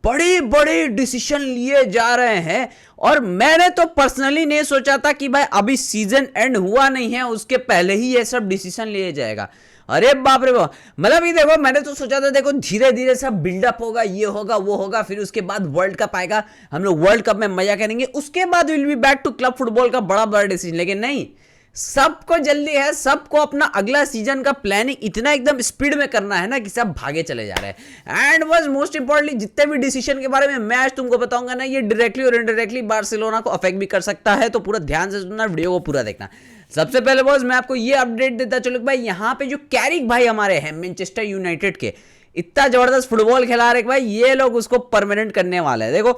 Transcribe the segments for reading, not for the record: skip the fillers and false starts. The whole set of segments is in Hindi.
बड़े बड़े डिसीजन लिए जा रहे हैं। और मैंने तो पर्सनली नहीं सोचा था कि भाई अभी सीजन एंड हुआ नहीं है उसके पहले ही ये सब डिसीजन लिए जाएगा। अरे बाप रे बाप, मतलब ये देखो, मैंने तो सोचा था देखो धीरे धीरे सब बिल्डअप होगा, ये होगा वो होगा, फिर उसके बाद वर्ल्ड कप आएगा, हम लोग वर्ल्ड कप में मजा करेंगे, उसके बाद will be back to club football का बड़ा बड़ा डिसीजन। लेकिन नहीं, सबको जल्दी है, सबको अपना अगला सीजन का प्लानिंग इतना एकदम स्पीड में करना है ना कि सब भागे चले जा रहे हैं। एंड वॉज मोस्ट इंपॉर्टेंटली जितने भी डिसीजन के बारे में मैं आज तुमको बताऊंगा ना, ये डायरेक्टली और इनडायरेक्टली बार्सिलोना को अफेक्ट भी कर सकता है, तो पूरा ध्यान से सुनना, वीडियो को पूरा देखना। सबसे पहले बॉस मैं आपको ये अपडेट देता चलो भाई, यहाँ पे जो कैरिक भाई हमारे हैं मैनचेस्टर यूनाइटेड के, इतना जबरदस्त फुटबॉल खिला रहे भाई, ये लोग उसको परमानेंट करने वाले हैं। देखो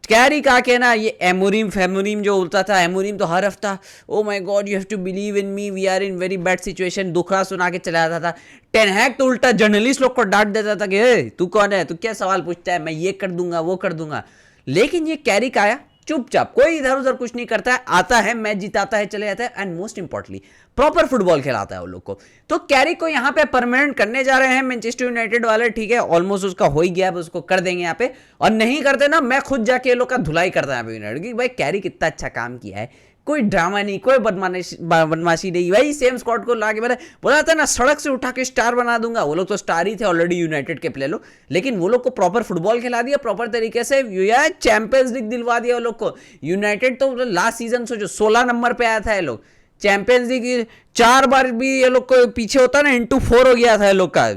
कैरिक आके ना, ये एमोरिम फेमोरिम जो होता था, एमोरिम तो हर हफ्ता oh my god you have to believe in me, we are in very bad situation, दुखड़ा सुना के चला जाता था। टेन हैग तो उल्टा जर्नलिस्ट लोग को डांट देता था कि तू कौन है, तू क्या सवाल पूछता है, मैं ये कर दूंगा वो कर दूंगा। लेकिन ये कैरिक आया चुपचाप, कोई इधर उधर कुछ नहीं करता है, आता है मैच जिताता है चले जाता है, and most importantly proper football खिलाता है वो लोग को। तो कैरिक को यहाँ पे परमानेंट करने जा रहे हैं मैनचेस्टर यूनाइटेड वाले, ठीक है, ऑलमोस्ट उसका हो ही गया, अब उसको कर देंगे यहाँ पे। और नहीं करते ना, मैं खुद जाके ये लोग का धुलाई करता है यूनाइटेड की, भाई कैरिक इतना अच्छा काम किया है, कोई ड्रामा नहीं, कोई बदमाशी नहीं भाई, सेम स्क्वाड को लाके मैंने बोला था ना सड़क से उठा के स्टार बना दूंगा। वो लोग तो स्टार ही थे ऑलरेडी यूनाइटेड के प्लेयर लोग, लेकिन वो लोग को प्रॉपर फुटबॉल खिला दिया, प्रॉपर तरीके से यार चैंपियंस लीग दिलवा दिया वो लोग को। यूनाइटेड तो लास्ट सीजन सोचो 16 नंबर पे आया था ये लोग, चैंपियंस लीग 4 बार भी ये लोग को पीछे होता ना, इंटू 4 हो गया था ये लोग का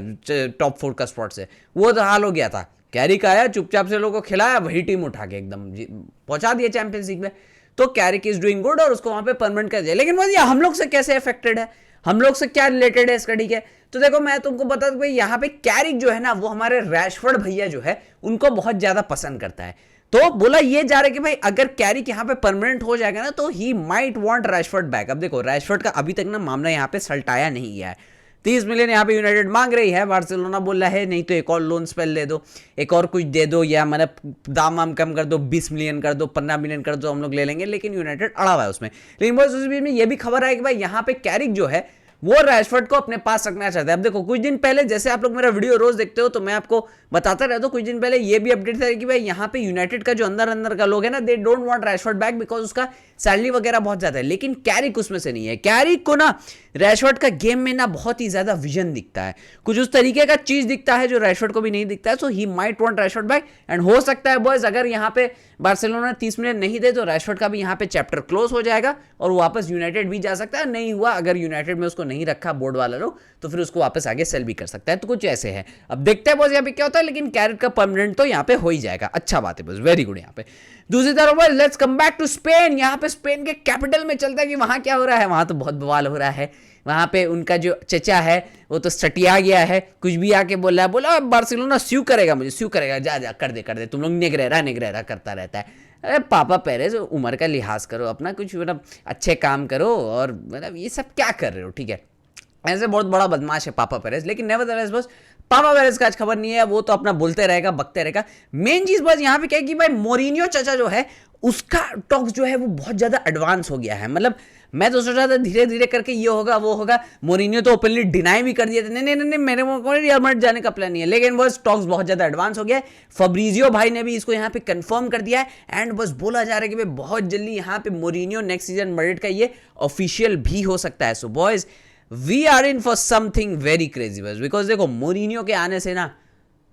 टॉप 4 का स्पॉट से, वो तो हाल हो गया था। कैरिक आया चुपचाप से लोगों को खिलाया, वही टीम उठा के एकदम पहुंचा दिया चैंपियंस लीग में। तो कैरिक इज डूइंग गुड और उसको वहां पे परमानेंट कर दिया। लेकिन वो हम लोग से कैसे अफेक्टेड है, हम लोग से क्या रिलेटेड है इसका, ठीक है। तो देखो मैं तुमको बता दूं भाई, यहाँ पे कैरिक जो है ना, वो हमारे रैशफोर्ड भैया जो है उनको बहुत ज्यादा पसंद करता है। तो बोला ये जा रहा है कि भाई अगर कैरिक यहाँ पे परमानेंट हो जाएगा ना, तो ही माइट वांट रैशफोर्ड बैक। अब देखो रैशफोर्ड का अभी तक ना मामला यहाँ पे सलटाया नहीं गया है। 30 मिलियन यहाँ पे यूनाइटेड मांग रही है, बार्सिलोना बोल रहा है नहीं तो एक और लोन स्पेल दे दो, एक और कुछ दे दो, या मतलब दाम वाम कम कर दो, 20 मिलियन कर दो, 15 मिलियन कर दो, हम लोग ले लेंगे। लेकिन यूनाइटेड अड़ा हुआ है उसमें। लेकिन बस उस बीच में ये भी खबर है कि भाई यहाँ पे कैरिक जो है वो रैशफोर्ड को अपने पास रखना चाहता है। अब देखो कुछ दिन पहले, जैसे आप लोग मेरा वीडियो रोज देखते हो तो मैं आपको बताता रहता हूं, कुछ दिन पहले ये भी अपडेट था कि भाई यहाँ पे यूनाइटेड का जो अंदर अंदर का लोग है ना, they don't want Rashford back because उसका सैलरी वगैरह बहुत ज्यादा है। लेकिन कैरिक उसमें से नहीं है। कैरिक को ना रैशफोर्ड का गेम में ना बहुत ही ज्यादा विजन दिखता है, कुछ उस तरीके का चीज दिखता है जो रैशफोर्ड को भी नहीं दिखता है। So he might want Rashford back, and हो सकता है बॉयज अगर यहाँ पे बार्सिलोना 30 मिलियन नहीं दे तो रैशफोर्ड का भी यहाँ पे चैप्टर क्लोज हो जाएगा और वो वापस यूनाइटेड भी जा सकता है। नहीं हुआ, अगर यूनाइटेड में उसको नहीं रखा बोर्ड वाला लोग, तो फिर उसको वापस आगे सेल भी कर सकता है। तो कुछ ऐसे है, अब देखते हैं बॉस यहाँ पे क्या होता है। लेकिन कैरिक का परमानेंट तो यहाँ पे हो ही जाएगा, अच्छा बात है बस, वेरी गुड। यहाँ पे दूसरी तरफ let's come back to Spain. यहाँ पे स्पेन के कैपिटल में चलता है कि वहां क्या हो रहा है। वहां तो बहुत बवाल हो रहा है। वहां पे उनका जो चचा है वो तो सटिया गया है, कुछ भी आके बोला है, बोला बार्सिलोना स्यू करेगा, मुझे स्यू करेगा, जा जा कर दे, तुम लोग निगरेरा करता रहता है। अरे पापा पेरेज, उम्र का लिहाज करो अपना, कुछ मतलब अच्छे काम करो, और मतलब ये सब क्या कर रहे हो, ठीक है। ऐसे बहुत बड़ा बदमाश है पापा पेरेज। लेकिन नेवरदलेस बस पापा पेरेज का आज खबर नहीं है, वो तो अपना बोलते रहेगा, बकते रहेगा। मेन चीज बस यहाँ पे क्या है कि भाई मोरिनियो चाचा जो है उसका टॉक्स जो है वो बहुत ज्यादा एडवांस हो गया है। मतलब मैं तो सोच रहा था धीरे धीरे करके ये होगा वो होगा, मोरिनियो तो ओपनली डिनाई भी कर दिया था, नहीं मेरे को रियल मैड्रिड जाने का प्लान नहीं है। लेकिन बस टॉक्स बहुत ज्यादा एडवांस हो गया है। फब्रिजियो भाई ने भी इसको यहाँ पे कंफर्म कर दिया है, एंड बस बोला जा रहा है कि भाई बहुत जल्दी यहाँ पे मोरिनियो नेक्स्ट सीजन मैड्रिड का ये ऑफिशियल भी हो सकता है। So boys we are in for something very crazy बस, बिकॉज देखो मोरिनियो के आने से ना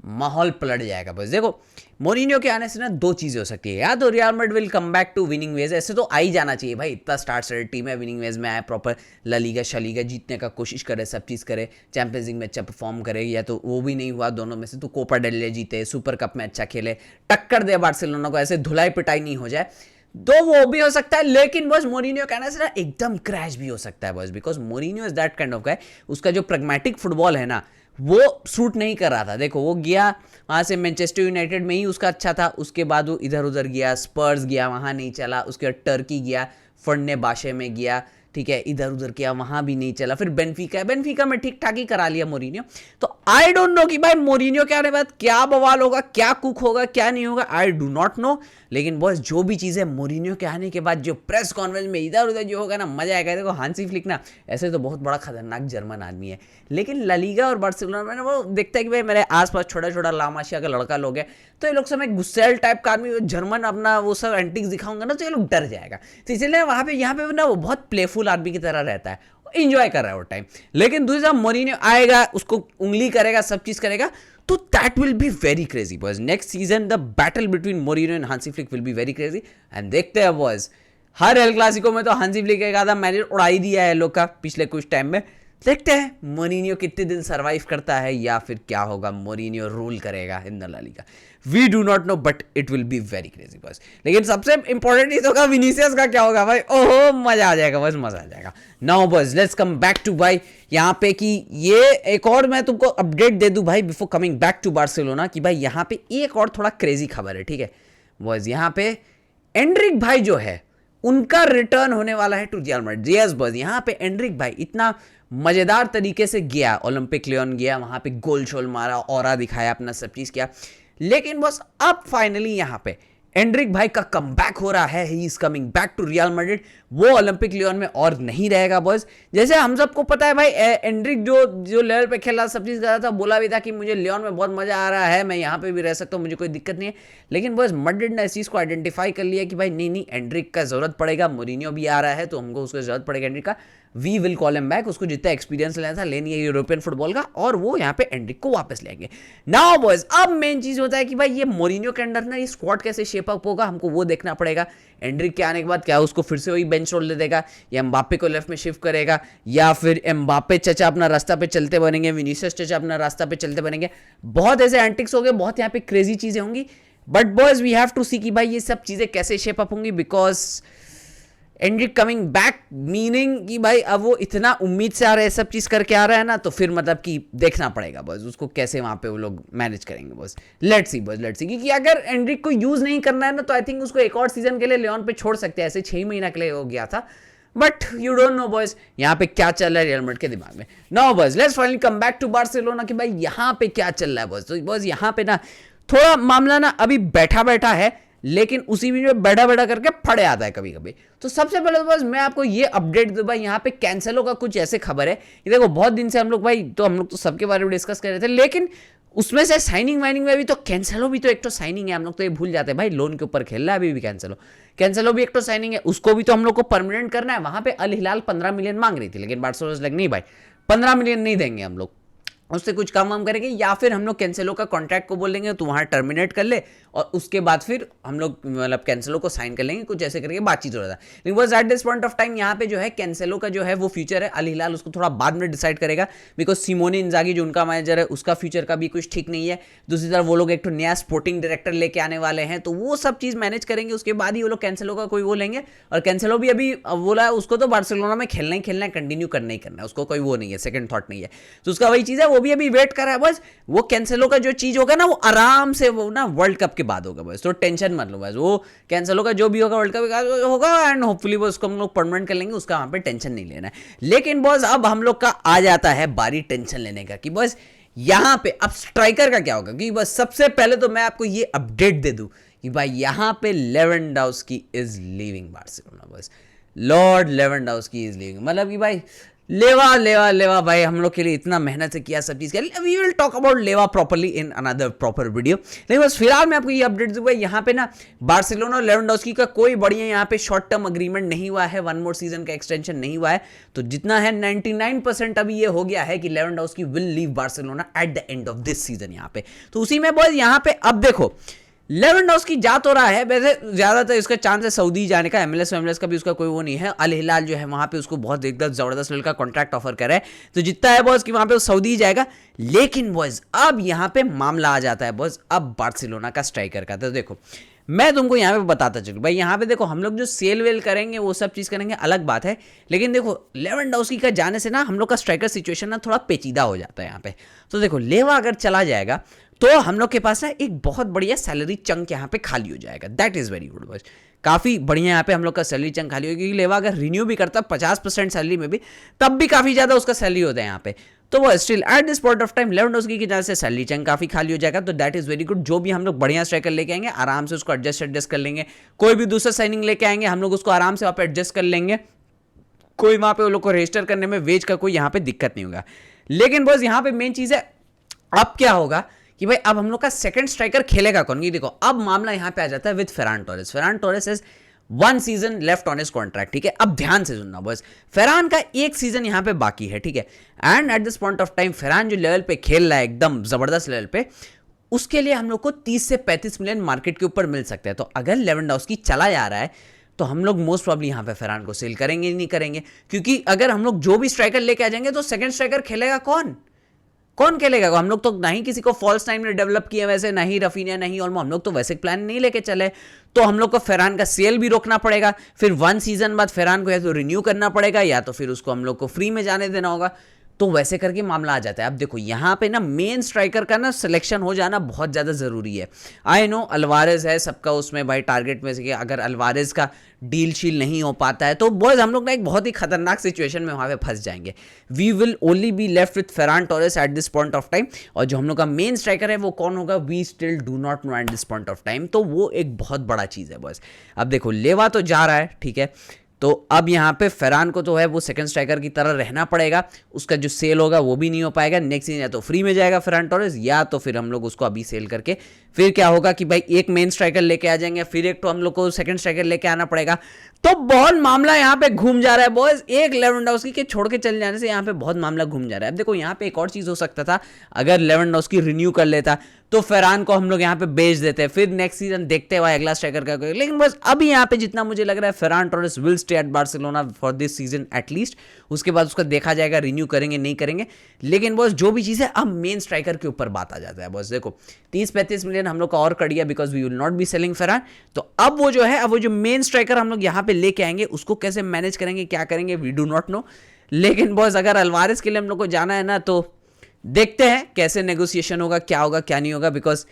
माहौल पलट जाएगा। बस देखो मोरिनियो के आने से ना दो चीजें हो सकती है, या तो real Madrid will come back to winning ways, ऐसे तो आ ही जाना चाहिए भाई, इतना स्टार स्टडेड टीम है, विनिंग वेज में आए, प्रॉपर ला लीगा शलीगा जीतने का कोशिश करे, सब चीज़ करे, चैंपियंस लीग में अच्छा परफॉर्म करे, या तो वो भी नहीं हुआ दोनों में से तो कोपा डेल रे जीते, सुपर कप में अच्छा खेले, टक्कर दे बार्सिलोना को, ऐसे धुलाई पिटाई नहीं हो जाए, तो वो भी हो सकता है। लेकिन बस मोरिनियो कहना से ना एकदम क्रैश भी हो सकता है बस, because Mourinho is that kind of guy, उसका जो प्रैग्मेटिक फुटबॉल है ना वो सूट नहीं कर रहा था। देखो वो गया वहाँ से मैनचेस्टर यूनाइटेड में ही उसका अच्छा था, उसके बाद वो इधर उधर गया, स्पर्स गया, वहाँ नहीं चला, उसके बाद टर्की गया, फर्ने बाशे में गया, ठीक है, इधर उधर किया, वहां भी नहीं चला, फिर बेनफिका में ठीक ठाक ही करा लिया मोरिनियो। तो आई डोंट नो कि भाई मोरिनियो के आने के बाद क्या बवाल होगा, क्या कुक होगा, क्या नहीं होगा, आई डू नॉट नो। लेकिन बॉस जो भी चीज़ है मोरिनियो के आने के बाद जो प्रेस कॉन्फ्रेंस में इधर उधर जो होगा ना, मजा आएगा। देखो हांसी फ्लिक ना ऐसे तो बहुत बड़ा खतरनाक जर्मन आदमी है, लेकिन ला लीगा और बार्सिलोना में वो देखता है कि भाई मेरे आसपास छोटा छोटा लामाशिया का लड़का लोग है, तो ये लोग सब एक गुस्सेल टाइप का आदमी जर्मन अपना वो सब एंटिक्स दिखाऊंगा ना, तो ये लोग डर जाएगा। तो इसलिए वहाँ पे यहाँ पे ना वो बहुत प्लेफुल आदमी की तरह रहता है, इंजॉय कर रहा है वो टाइम। लेकिन दूसरा मोरिनियो आएगा, उसको उंगली करेगा, सब चीज करेगा, तो that will be very crazy boys. Next season the battle between Mourinho and Hansi Flick will be very crazy. And देखते हैं बॉयज, हर एल क्लासिको में तो हांसी फ्लिक एक आधा मैच उड़ा ही दिया है लोग का पिछले कुछ टाइम में। देखते हैं मोरिनियो कितने दिन सरवाइव करता है, या फिर क्या होगा, मोरिनियो रूल करेगा in the La Liga. We do not know, but it will be very crazy boys. लेकिन सबसे इंपॉर्टेंट चीज होगा विनीसियस का क्या होगा भाई, ओहो मजा आ जाएगा बस, मजा आ जाएगा। Now boys let's come back to भाई यहाँ पे कि ये एक और मैं तुमको अपडेट दे दूं भाई before coming back to Barcelona, कि भाई यहाँ पे एक और थोड़ा क्रेजी खबर है, ठीक है बॉयज। यहाँ पे एंड्रिक भाई जो है उनका रिटर्न होने वाला है to real Madrid. Yes boys, यहाँ पे एंड्रिक भाई इतना मजेदार तरीके से गया, ओलंपिक लियोन गया, वहां पे गोल शोल मारा, ऑरा दिखाया, अपना सब चीज किया। लेकिन बस अब फाइनली यहाँ पे एंड्रिक भाई का कमबैक हो रहा है, he is coming back to real Madrid. वो ओलंपिक लियोन में और नहीं रहेगा बॉयज। जैसे हम सबको पता है भाई एंड्रिक जो लेवल पे खेला, सब चीज कर रहा था, बोला भी था कि मुझे लियोन में बहुत मजा आ रहा है, मैं यहाँ पे भी रह सकता हूँ, मुझे कोई दिक्कत नहीं है। लेकिन बॉयज मैड्रिड ने इस चीज को आइडेंटिफाई कर लिया कि भाई नहीं एंड्रिक का जरूरत पड़ेगा, मोरिनियो भी आ रहा है तो हमको उसको जरूरत पड़ेगा एंड्रिक का। We will call him back, उसको जितना एक्सपीरियंस लेना था लेनी है यूरोपियन फुटबॉल का, और वो यहाँ पे एंड्रिक को वापस लेंगे। नाउ बॉयज अब मेन चीज होता है कि भाई ये मोरिनियो के अंडर ना ये स्क्वाड कैसे शेप अप होगा, हमको वो देखना पड़ेगा। एंड्रिक के आने के बाद क्या उसको फिर से वही बेंच रोल दे देगा, या एम्बापे को लेफ्ट में शिफ्ट करेगा, या फिर एम्बापे चचा अपना रास्ता पे चलते बनेंगे, विनीसियस चचा अपना रास्ता पे चलते बनेंगे। बहुत ऐसे एंटिक्स हो गए, बहुत यहाँ पे क्रेजी चीजें होंगी। But boys we have to see कि भाई ये सब चीजें कैसे शेप अप होंगी, because Endrick coming back meaning कि भाई अब वो इतना उम्मीद से आ रहा है, सब चीज करके आ रहा है ना, तो फिर मतलब कि देखना पड़ेगा बॉयज उसको कैसे वहां पे वो लोग मैनेज करेंगे boys. Let's see boys, let's see, क्योंकि अगर एंड्रिक को यूज नहीं करना है ना, तो आई थिंक उसको एक और सीजन के लिए लियोन पे छोड़ सकते हैं, ऐसे 6 महीना के लिए हो गया था। But you don't know boys यहाँ पे क्या चल रहा है रियल मैड्रिड के दिमाग में। Now boys let's finally come back to Barcelona कि भाई यहाँ पे क्या चल रहा है बॉयज। तो बॉयज यहाँ पे ना थोड़ा मामला ना अभी बैठा बैठा है, लेकिन उसी बीच में बैठा बैठा करके फड़े आता है कभी कभी। तो सबसे पहले तो बस मैं आपको ये अपडेट दूं भाई, यहाँ पे कैंसेलो का कुछ ऐसे खबर है कि देखो बहुत दिन से हम लोग तो सबके बारे में डिस्कस कर रहे थे, लेकिन उसमें से साइनिंग वाइनिंग में भी तो कैंसेलो भी तो एक तो साइनिंग है, हम लोग तो ये भूल जाते हैं भाई, लोन के ऊपर खेल रहा है अभी भी कैंसेलो भी एक तो साइनिंग है, उसको भी तो हम लोग को परमानेंट करना है। वहां पे अल हिलाल 15 मिलियन मांग रही थी, लेकिन बार्सिलोना लग नहीं भाई 15 मिलियन नहीं देंगे हम लोग, उससे कुछ काम वाम करेंगे, या फिर हम लोग कैंसेलो का कॉन्ट्रैक्ट को बोलेंगे तो वहां टर्मिनेट कर ले, और उसके बाद फिर हम लोग मतलब कैंसेलो को साइन कर लेंगे, कुछ ऐसे करके बातचीत हो रहा था। लेकिन बस eight this point of time यहाँ पे जो है कैंसेलो का जो है वो फ्यूचर है, अल हिलाल उसको थोड़ा बाद में डिसाइड करेगा, बिकॉज सिमोने इंजागी जो उनका मैनेजर है उसका फ्यूचर का भी कुछ ठीक नहीं है। दूसरी तरफ वो लोग एक तो नया स्पोर्टिंग डायरेक्टर लेके आने वाले हैं, तो वो सब चीज मैनेज करेंगे, उसके बाद ही वो लोग कैंसेलो का कोई वो लेंगे। और कैंसेलो भी अभी बोला है उसको तो बार्सिलोना में खेलना ही खेलना है, कंटिन्यू करना ही करना है, उसको कोई वो नहीं है, सेकंड थॉट नहीं है, तो उसका वही चीज है, वो भी अभी वेट कर रहा है बस। वो कैंसेलो का जो चीज होगा ना वो आराम से वो ना वर्ल्ड कप के बाद होगा बस, तो टेंशन मत लो बस, वो कैंसेलो का जो भी होगा वर्ल्ड कप के बाद होगा, एंड होपफुली वो उसको हम लोग परमानेंट कर लेंगे, उसका वहां पे टेंशन नहीं लेना है। लेकिन बॉस अब हम लोग का आ जाता है बारी टेंशन लेने का कि बस यहां पे अब स्ट्राइकर का क्या होगा, कि बस सबसे पहले तो मैं आपको ये अपडेट दे दूं कि भाई यहां पे लेवेंडोव्स्की इज लीविंग बार्सिलोना बस, लॉर्ड लेवेंडोव्स्की इज लीविंग, मतलब कि भाई लेवा भाई हम लोग के लिए इतना मेहनत से किया सब चीज किया। वी विल टॉक अबाउट लेवा properly in another proper video, लेकिन बस फिलहाल मैं आपको ये अपडेट दूंगा, यहाँ पे ना बार्सिलोना और लेवेंडोव्स्की का कोई बढ़िया यहाँ पे शॉर्ट टर्म अग्रीमेंट नहीं हुआ है, 1 मोर सीजन का एक्सटेंशन नहीं हुआ है, तो जितना है 99% अभी ये हो गया है कि Lewandowski will leave Barcelona at the end of this season यहाँ पे। तो उसी में बॉयज यहाँ पे अब देखो लेवेंडोव्स्की जा तो रहा है, वैसे ज्यादातर इसका चांस है सऊदी जाने का, एमएलएस का भी उसका कोई वो नहीं है। अल हिलाल जो है वहां पे उसको बहुत एकदम जबरदस्त लेवल का कॉन्ट्रैक्ट ऑफर कर रहा है, तो जितना है बॉस कि वहां पे वो सऊदी जाएगा। लेकिन बॉयज अब यहाँ पे मामला आ जाता है बॉस अब बार्सिलोना का स्ट्राइकर का। तो देखो मैं तुमको यहाँ पे बताता चलूँ भाई, यहाँ पे देखो हम लोग जो सेल वेल करेंगे वो सब चीज़ करेंगे अलग बात है, लेकिन देखो लेवेंडोव्स्की का जाने से ना हम लोग का स्ट्राइकर सिचुएशन ना थोड़ा पेचीदा हो जाता है यहाँ पे। तो देखो लेवा अगर चला जाएगा तो हम लोग के पास ना एक बहुत बढ़िया सैलरी चंक यहाँ पे खाली हो जाएगा, that is very good boys. काफ़ी बढ़िया यहाँ पे हम लोग का सैलरी चंक खाली होगी, क्योंकि लेवा अगर रिन्यू भी करता 50% सैलरी में भी, तब भी काफ़ी ज़्यादा उसका सैलरी होता है यहाँ पे। तो वो still at this point of time Lewandowski की तरह से सैलरी चंक काफ़ी खाली हो जाएगा, तो दैट इज़ वेरी गुड। जो भी हम लोग बढ़िया स्ट्राइकर लेके आएंगे आराम से उसको एडजस्ट कर लेंगे। कोई भी दूसरा साइनिंग लेके आएंगे हम लोग उसको आराम से वहाँ पे एडजस्ट कर लेंगे। कोई वहाँ पे वो लोग को रजिस्टर करने में वेज का कोई यहाँ पे दिक्कत नहीं होगा। लेकिन बस यहाँ पे मेन चीज़ है अब क्या होगा कि भाई अब हम लोग का सेकंड स्ट्राइकर खेलेगा कौन। ये देखो अब मामला यहाँ पे आ जाता है with Ferran Torres. Ferran Torres is 1 season left on his contract, ठीक है। अब ध्यान से सुनना बॉयज, फेरान का 1 सीजन यहाँ पे बाकी है, ठीक है। And eight this point of time Ferran जो लेवल पे खेल रहा है एकदम जबरदस्त लेवल पे, उसके लिए हम लोग को 30 से 35 मिलियन मार्केट के ऊपर मिल सकता है। तो अगर लेवेंडोस्की चला जा रहा है तो हम लोग मोस्ट प्रॉब्ली यहाँ पे फेरान को सेल करेंगे नहीं करेंगे, क्योंकि अगर हम लोग जो भी स्ट्राइकर लेके आ जाएंगे तो सेकंड स्ट्राइकर खेलेगा कौन खेलेगा। हम लोग तो ना ही किसी को फॉल्स टाइम में डेवलप किया वैसे, ना ही रफीनिया, ना ही ऑल्मो, हम लोग तो वैसे प्लान नहीं लेके चले। तो हम लोग को फेरान का सेल भी रोकना पड़ेगा, फिर 1 सीजन बाद फेरान को या तो रिन्यू करना पड़ेगा या तो फिर उसको हम लोग को फ्री में जाने देना होगा। तो वैसे करके मामला आ जाता है। अब देखो यहाँ पे ना मेन स्ट्राइकर का ना सिलेक्शन हो जाना बहुत ज़्यादा ज़रूरी है। आई नो अल्वारेज है सबका उसमें भाई टारगेट में से कि अगर अल्वारेज का डील शील नहीं हो पाता है तो बॉयज हम लोग ना एक बहुत ही खतरनाक सिचुएशन में वहाँ पे फंस जाएंगे। We will only be left with Ferran Torres at this point of time. और जो हम लोग का मेन स्ट्राइकर है वो कौन होगा, we still do not know at this point of time. तो वो एक बहुत बड़ा चीज़ है बॉयज। अब देखो लेवा तो जा रहा है, ठीक है। तो अब यहाँ पे फेरान को तो है वो सेकंड स्ट्राइकर की तरह रहना पड़ेगा, उसका जो सेल होगा वो भी नहीं हो पाएगा। नेक्स्ट सीजन या तो फ्री में जाएगा फेरान टोरेस, या तो फिर हम लोग उसको अभी सेल करके फिर क्या होगा कि भाई एक मेन स्ट्राइकर लेके आ जाएंगे, फिर एक तो हम लोग को सेकंड स्ट्राइकर लेके आना पड़ेगा। तो बहुत मामला यहाँ पे घूम जा रहा है बॉयज। एक लेवेंडोस्की के छोड़ के चले जाने से यहाँ पे बहुत मामला घूम जा रहा है। अब देखो यहाँ पे एक और चीज हो सकता था, अगर लेवेंडोस्की रिन्यू कर लेता तो फेरान को हम लोग यहाँ पे बेच देते, फिर नेक्स्ट सीजन देखते हुए अगला स्ट्राइकर का कोई। लेकिन बस अभी यहाँ पे जितना मुझे लग रहा है Ferran Torres will stay at Barcelona for this season at least. उसके बाद उसका देखा जाएगा रिन्यू करेंगे नहीं करेंगे। लेकिन बस जो भी चीज़ है अब मेन स्ट्राइकर के ऊपर बात आ जाता है बस। देखो 30-35 मिलियन हम लोग का और कट गया because we will not be selling Ferran. तो अब वो जो है, अब वो जो मेन स्ट्राइकर हम लोग यहाँ पे लेके आएंगे उसको कैसे मैनेज करेंगे, क्या करेंगे, वी डू नॉट नो। लेकिन बॉस अगर अल्वारेस के लिए हम लोग को जाना है ना तो देखते हैं कैसे नेगोशिएशन होगा, क्या होगा क्या नहीं होगा। बिकॉज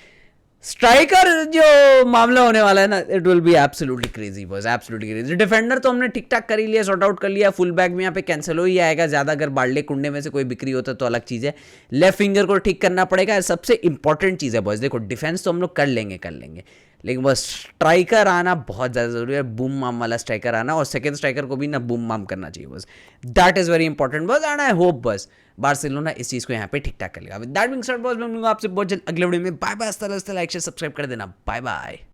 स्ट्राइकर जो मामला होने वाला है ना, it will be absolutely crazy boys, absolutely crazy. Defender तो हमने ठीक ठाक कर ही लिया, सॉर्ट आउट कर लिया। फुल बैक में यहाँ पे कैंसिल हो ही आएगा ज़्यादा, अगर बार्ले कुंडे में से कोई बिक्री होता तो अलग चीज़ है। लेफ्ट फिंगर को ठीक करना पड़ेगा, सबसे इंपॉर्टेंट चीज़ है बॉयज। देखो डिफेंस तो हम लोग कर लेंगे, लेकिन बस स्ट्राइकर आना बहुत ज़्यादा जरूरी है। बूम माम वाला स्ट्राइकर आना, और सेकंड स्ट्राइकर को भी ना बूम माम करना चाहिए बस। दैट इज़ वेरी इंपॉर्टेंट बस। एंड आई होप बस बार्सिलोना इस चीज़ को यहाँ पे ठीक ठाक कर लेगा। With that being said boss, मैं मिलूंगा आपसे बहुत जल्द अगले वीडियो में। Bye bye. Like share subscribe कर देना। Bye bye.